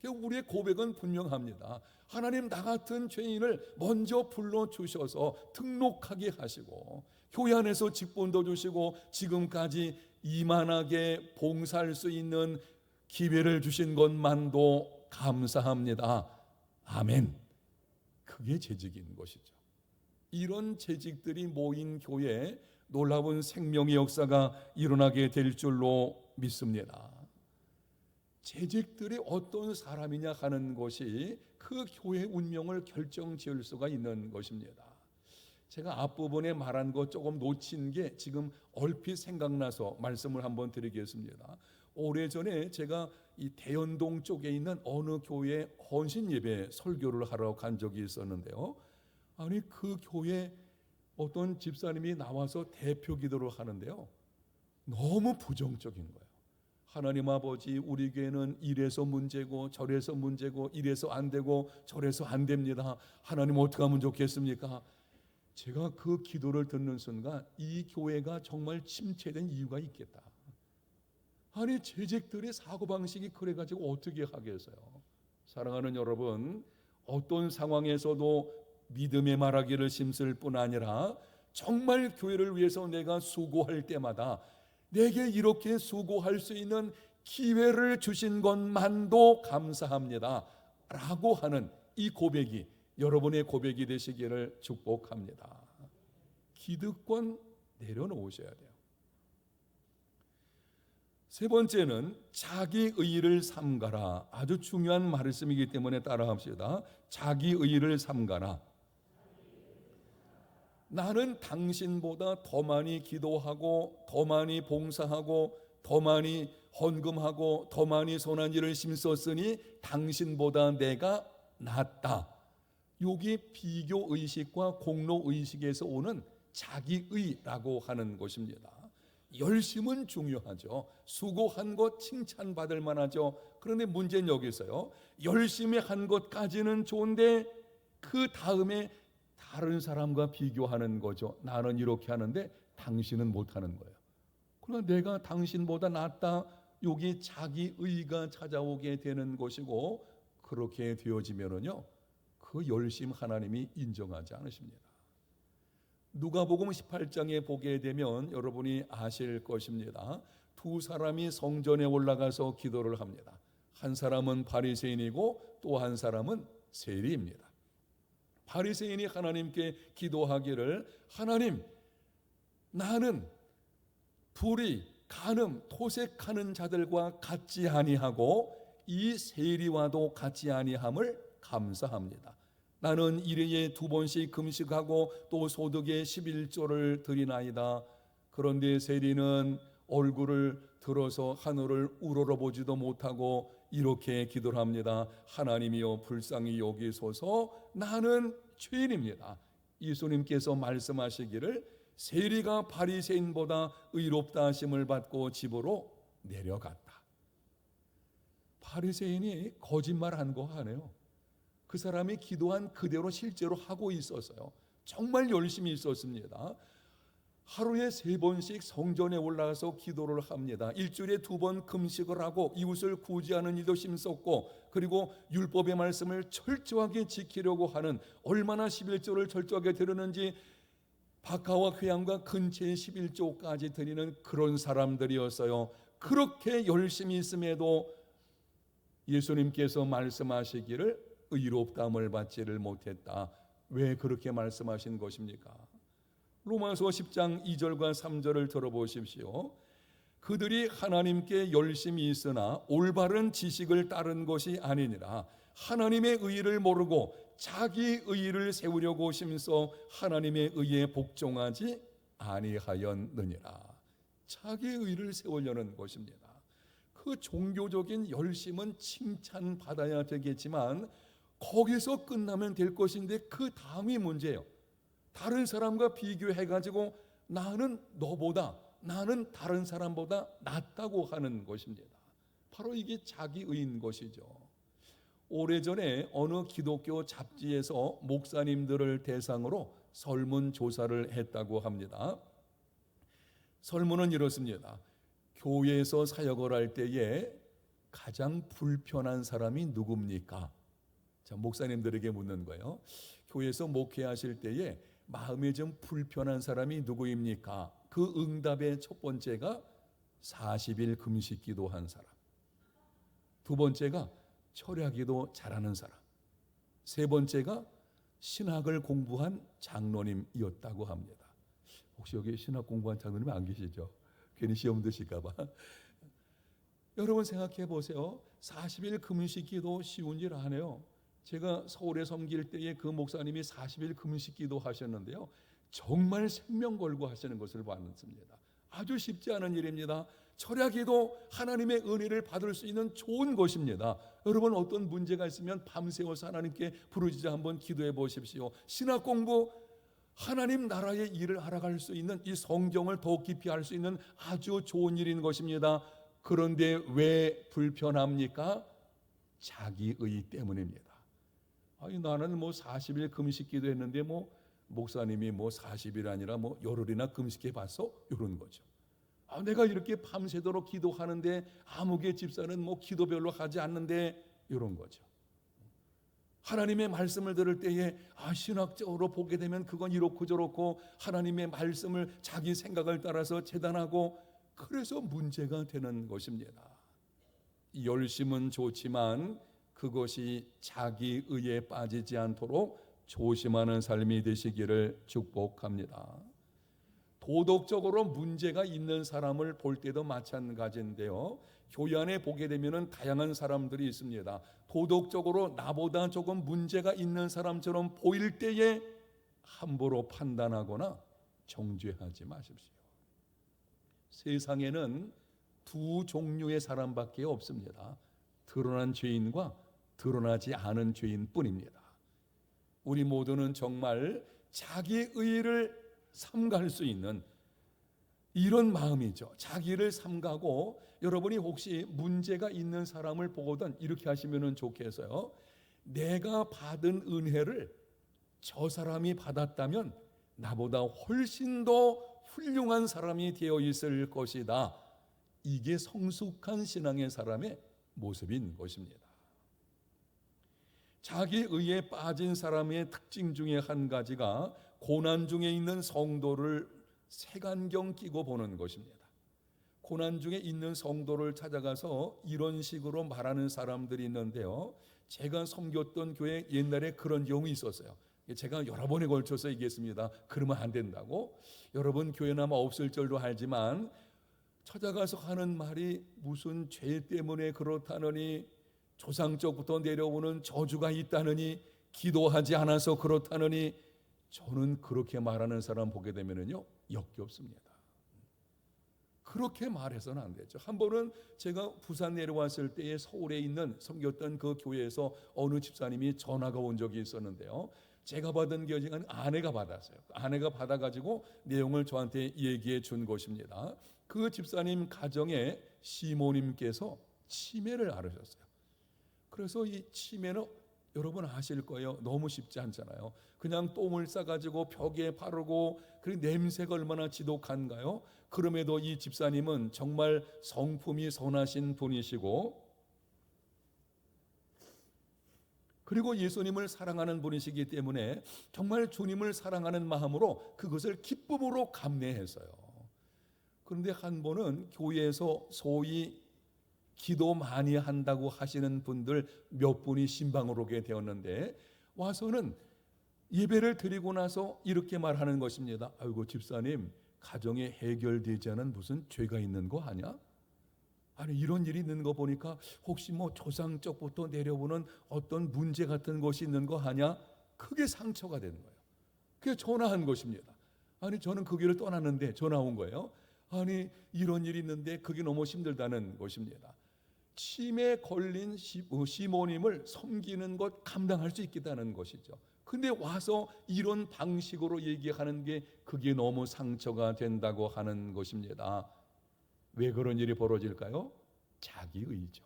우리의 고백은 분명합니다. 하나님, 나 같은 죄인을 먼저 불러주셔서 등록하게 하시고 교회 안에서 직분도 주시고 지금까지 이만하게 봉사할 수 있는 기회를 주신 것만도 감사합니다. 아멘. 그게 재직인 것이죠. 이런 재직들이 모인 교회에 놀라운 생명의 역사가 일어나게 될 줄로 믿습니다. 재직들이 어떤 사람이냐 하는 것이 그 교회의 운명을 결정지을 수가 있는 것입니다. 제가 앞부분에 말한 것 조금 놓친 게 지금 얼핏 생각나서 말씀을 한번 드리겠습니다. 오래전에 제가 이 대연동 쪽에 있는 어느 교회에 헌신 예배 설교를 하러 간 적이 있었는데요. 아니, 그 교회 어떤 집사님이 나와서 대표 기도를 하는데요. 너무 부정적인 거예요. 하나님 아버지, 우리 교회는 이래서 문제고 저래서 문제고 이래서 안 되고 저래서 안 됩니다. 하나님 어떻게 하면 좋겠습니까? 제가 그 기도를 듣는 순간 이 교회가 정말 침체된 이유가 있겠다. 아니, 재직들의 사고방식이 그래가지고 어떻게 하겠어요? 사랑하는 여러분, 어떤 상황에서도 믿음의 말하기를 힘쓸 뿐 아니라 정말 교회를 위해서 내가 수고할 때마다 내게 이렇게 수고할 수 있는 기회를 주신 것만도 감사합니다 라고 하는 이 고백이 여러분의 고백이 되시기를 축복합니다. 기득권 내려놓으셔야 돼요. 세 번째는 자기 의의를 삼가라. 아주 중요한 말씀이기 때문에 따라합시다. 자기 의의를 삼가라. 나는 당신보다 더 많이 기도하고 더 많이 봉사하고 더 많이 헌금하고 더 많이 선한 일을 힘썼으니 당신보다 내가 낫다. 여기 비교의식과 공로의식에서 오는 자기의라고 하는 것입니다. 열심은 중요하죠. 수고한 것 칭찬받을 만하죠. 그런데 문제는 여기 있어요. 열심히 한 것까지는 좋은데 그 다음에 다른 사람과 비교하는 거죠. 나는 이렇게 하는데 당신은 못하는 거예요. 그러나 내가 당신보다 낫다. 여기 자기의가 찾아오게 되는 것이고, 그렇게 되어지면은요, 그 열심 하나님이 인정하지 않으십니다. 누가복음 18장에 보게 되면 여러분이 아실 것입니다. 두 사람이 성전에 올라가서 기도를 합니다. 한 사람은 바리새인이고 또 한 사람은 세리입니다. 바리새인이 하나님께 기도하기를, 하나님, 나는 불의, 간음, 토색하는 자들과 같지 아니하고 이 세리와도 같지 아니함을 감사합니다. 나는 일회에 2번씩 금식하고 또 소득의 11조를 드리나이다. 그런데 세리는 얼굴을 들어서 하늘을 우러러보지도 못하고 이렇게 기도를 합니다. 하나님이여 불쌍히 여기소서, 나는 죄인입니다. 예수님께서 말씀하시기를 세리가 바리새인보다 의롭다 하심을 받고 집으로 내려갔다. 바리새인이 거짓말한 거 아니에요. 그 사람이 기도한 그대로 실제로 하고 있었어요. 정말 열심히 있었습니다. 하루에 3번씩 성전에 올라가서 기도를 합니다. 일주일에 2번 금식을 하고 이웃을 구제하는 일도 힘썼고, 그리고 율법의 말씀을 철저하게 지키려고 하는, 얼마나 11조를 철저하게 드리는지 박하와 회양과 근처의 11조까지 드리는 그런 사람들이었어요. 그렇게 열심히 있음에도 예수님께서 말씀하시기를 의롭다함을 받지를 못했다. 왜 그렇게 말씀하신 것입니까? 로마서 10장 2절과 3절을 들어보십시오. 그들이 하나님께 열심히 있으나 올바른 지식을 따른 것이 아니니라. 하나님의 의를 모르고 자기 의를 세우려고 힘써 하나님의 의에 복종하지 아니하였느니라. 자기 의를 세우려는 것입니다. 그 종교적인 열심은 칭찬받아야 되겠지만 거기서 끝나면 될 것인데 그 다음이 문제예요. 다른 사람과 비교해가지고 나는 너보다, 나는 다른 사람보다 낫다고 하는 것입니다. 바로 이게 자기의인 것이죠. 오래전에 어느 기독교 잡지에서 목사님들을 대상으로 설문조사를 했다고 합니다. 설문은 이렇습니다. 교회에서 사역을 할 때에 가장 불편한 사람이 누굽니까? 자, 목사님들에게 묻는 거예요. 교회에서 목회하실 때에 마음에 좀 불편한 사람이 누구입니까? 그 응답의 첫 번째가 40일 금식 기도한 사람, 두 번째가 철야기도 잘하는 사람, 세 번째가 신학을 공부한 장로님이었다고 합니다. 혹시 여기 신학 공부한 장로님 안 계시죠? 괜히 시험 드실까 봐. 여러분 생각해 보세요. 40일 금식 기도 쉬운 일 안 해요. 제가 서울에 섬길 때에 그 목사님이 40일 금식 기도 하셨는데요, 정말 생명 걸고 하시는 것을 봤습니다. 아주 쉽지 않은 일입니다. 철야기도 하나님의 은혜를 받을 수 있는 좋은 것입니다. 여러분 어떤 문제가 있으면 밤새워서 하나님께 부르짖어 한번 기도해 보십시오. 신학 공부, 하나님 나라의 일을 알아갈 수 있는, 이 성경을 더 깊이 알 수 있는 아주 좋은 일인 것입니다. 그런데 왜 불편합니까? 자기의 때문입니다. 아니 나는 뭐 40일 금식 기도했는데 뭐 목사님이 뭐 40일 아니라 뭐 열흘이나 금식해 봤어? 이런 거죠. 내가 이렇게 밤새도록 기도하는데 아무개 집사는 뭐 기도 별로 하지 않는데, 이런 거죠. 하나님의 말씀을 들을 때에 신학적으로 보게 되면 그건 이렇고 저렇고 하나님의 말씀을 자기 생각을 따라서 재단하고, 그래서 문제가 되는 것입니다. 열심은 좋지만 그것이 자기 의에 빠지지 않도록 조심하는 삶이 되시기를 축복합니다. 도덕적으로 문제가 있는 사람을 볼 때도 마찬가지인데요, 교회 안에 보게 되면 다양한 사람들이 있습니다. 도덕적으로 나보다 조금 문제가 있는 사람처럼 보일 때에 함부로 판단하거나 정죄하지 마십시오. 세상에는 두 종류의 사람밖에 없습니다. 드러난 죄인과 드러나지 않은 죄인뿐입니다. 우리 모두는 정말 자기 의를 삼갈 수 있는 이런 마음이죠. 자기를 삼가고, 여러분이 혹시 문제가 있는 사람을 보거든 이렇게 하시면 좋겠어요. 내가 받은 은혜를 저 사람이 받았다면 나보다 훨씬 더 훌륭한 사람이 되어 있을 것이다. 이게 성숙한 신앙의 사람의 모습인 것입니다. 자기 의에 빠진 사람의 특징 중에 한 가지가 고난 중에 있는 성도를 색안경 끼고 보는 것입니다. 고난 중에 있는 성도를 찾아가서 이런 식으로 말하는 사람들이 있는데요, 제가 섬겼던 교회 옛날에 그런 경우 있었어요. 제가 여러 번에 걸쳐서 얘기했습니다. 그러면 안 된다고. 여러분 교회는 아마 없을 줄도 알지만 찾아가서 하는 말이 무슨 죄 때문에 그렇다느니, 조상적부터 내려오는 저주가 있다느니, 기도하지 않아서 그렇다느니, 저는 그렇게 말하는 사람 보게 되면요 역겹습니다. 그렇게 말해서는 안 되죠. 한 번은 제가 부산 내려왔을 때에 서울에 있는 섬겼던 그 교회에서 어느 집사님이 전화가 온 적이 있었는데요, 제가 받은 교직은 아내가 받았어요. 아내가 받아가지고 내용을 저한테 얘기해 준 것입니다. 그 집사님 가정에 시모님께서 치매를 앓으셨어요. 그래서 이 치매는 여러분 아실 거예요. 너무 쉽지 않잖아요. 그냥 똥을 싸가지고 벽에 바르고, 그 냄새가 얼마나 지독한가요? 그럼에도 이 집사님은 정말 성품이 선하신 분이시고, 그리고 예수님을 사랑하는 분이시기 때문에 정말 주님을 사랑하는 마음으로 그것을 기쁨으로 감내했어요. 그런데 한 번은 교회에서 소위 기도 많이 한다고 하시는 분들 몇 분이 신방으로 오게 되었는데, 와서는 예배를 드리고 나서 이렇게 말하는 것입니다. 아이고 집사님, 가정에 해결되지 않은 무슨 죄가 있는 거 아니야? 아니 이런 일이 있는 거 보니까 혹시 뭐 조상적부터 내려오는 어떤 문제 같은 것이 있는 거 아니야? 크게 상처가 되는 거예요. 그게 전화한 것입니다. 아니 저는 그 길을 떠났는데 전화 온 거예요. 아니 이런 일이 있는데 그게 너무 힘들다는 것입니다. 치매 걸린 시모님을 섬기는 것 감당할 수 있겠다는 것이죠. 근데 와서 이런 방식으로 얘기하는 게 그게 너무 상처가 된다고 하는 것입니다. 왜 그런 일이 벌어질까요? 자기의죠.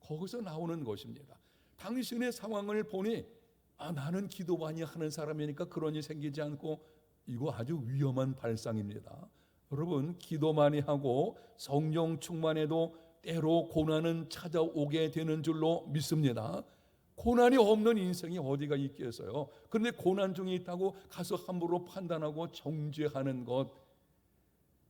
거기서 나오는 것입니다. 당신의 상황을 보니 나는 기도 많이 하는 사람이니까 그런 일이 생기지 않고, 이거 아주 위험한 발상입니다. 여러분 기도 많이 하고 성령 충만해도 때로 고난은 찾아오게 되는 줄로 믿습니다. 고난이 없는 인생이 어디가 있겠어요? 그런데 고난 중에 있다고 가서 함부로 판단하고 정죄하는 것,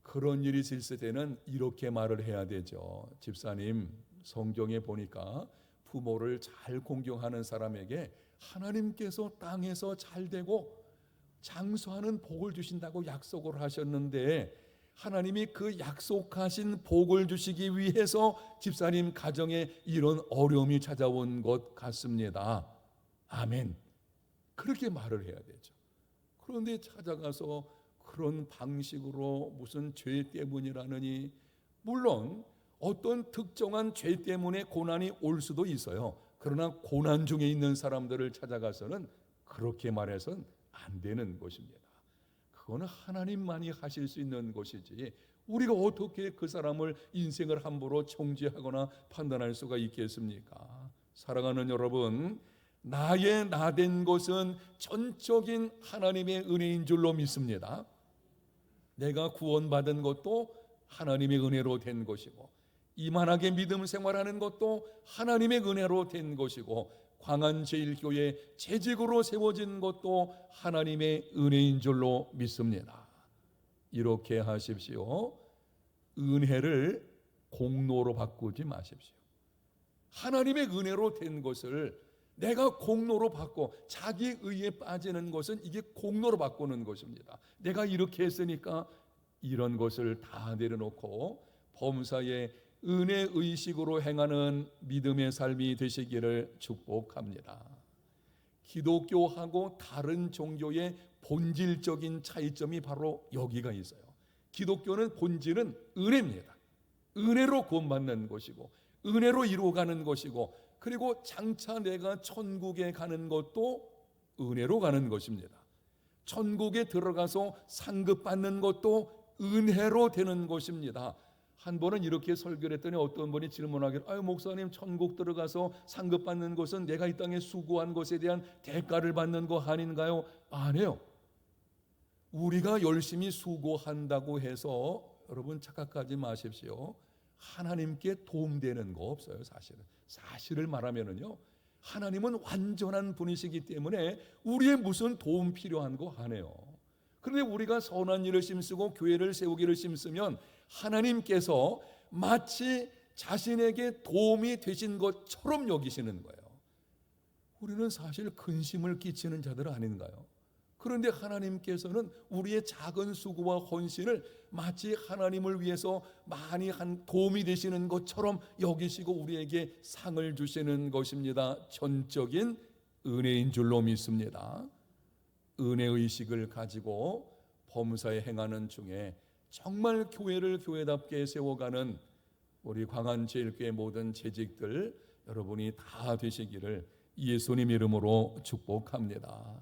그런 일이 있을 때는 이렇게 말을 해야 되죠. 집사님, 성경에 보니까 부모를 잘 공경하는 사람에게 하나님께서 땅에서 잘 되고 장수하는 복을 주신다고 약속을 하셨는데, 하나님이 그 약속하신 복을 주시기 위해서 집사님 가정에 이런 어려움이 찾아온 것 같습니다. 아멘. 그렇게 말을 해야 되죠. 그런데 찾아가서 그런 방식으로 무슨 죄 때문이라느니, 물론 어떤 특정한 죄 때문에 고난이 올 수도 있어요. 그러나 고난 중에 있는 사람들을 찾아가서는 그렇게 말해서는 안 되는 것입니다. 그거는 하나님만이 하실 수 있는 것이지 우리가 어떻게 그 사람을 인생을 함부로 정죄하거나 판단할 수가 있겠습니까? 사랑하는 여러분, 나의 나된 것은 전적인 하나님의 은혜인 줄로 믿습니다. 내가 구원받은 것도 하나님의 은혜로 된 것이고, 이만하게 믿음 생활하는 것도 하나님의 은혜로 된 것이고, 광안제일교회 재직으로 세워진 것도 하나님의 은혜인 줄로 믿습니다. 이렇게 하십시오. 은혜를 공로로 바꾸지 마십시오. 하나님의 은혜로 된 것을 내가 공로로 바꿔 자기 의에 빠지는 것은 이게 공로로 바꾸는 것입니다. 내가 이렇게 했으니까 이런 것을 다 내려놓고 범사에 은혜 의식으로 행하는 믿음의 삶이 되시기를 축복합니다. 기독교하고 다른 종교의 본질적인 차이점이 바로 여기가 있어요. 기독교는 본질은 은혜입니다. 은혜로 구원받는 것이고 은혜로 이루어가는 것이고, 그리고 장차 내가 천국에 가는 것도 은혜로 가는 것입니다. 천국에 들어가서 상급받는 것도 은혜로 되는 것입니다. 한 번은 이렇게 설교를 했더니 어떤 분이 질문하기를, 아유 목사님, 천국 들어가서 상급받는 것은 내가 이 땅에 수고한 것에 대한 대가를 받는 거 아닌가요? 아니에요. 우리가 열심히 수고한다고 해서 여러분 착각하지 마십시오. 하나님께 도움되는 거 없어요. 사실을 말하면은요, 하나님은 완전한 분이시기 때문에 우리의 무슨 도움 필요한 거 아니에요. 그런데 우리가 선한 일을 힘쓰고 교회를 세우기를 힘쓰면 하나님께서 마치 자신에게 도움이 되신 것처럼 여기시는 거예요. 우리는 사실 근심을 끼치는 자들 아닌가요? 그런데 하나님께서는 우리의 작은 수고와 헌신을 마치 하나님을 위해서 많이 한 도움이 되시는 것처럼 여기시고 우리에게 상을 주시는 것입니다. 전적인 은혜인 줄로 믿습니다. 은혜의식을 가지고 범사에 행하는 중에 정말 교회를 교회답게 세워가는 우리 광안제일교회 모든 재직들 여러분이 다 되시기를 예수님 이름으로 축복합니다.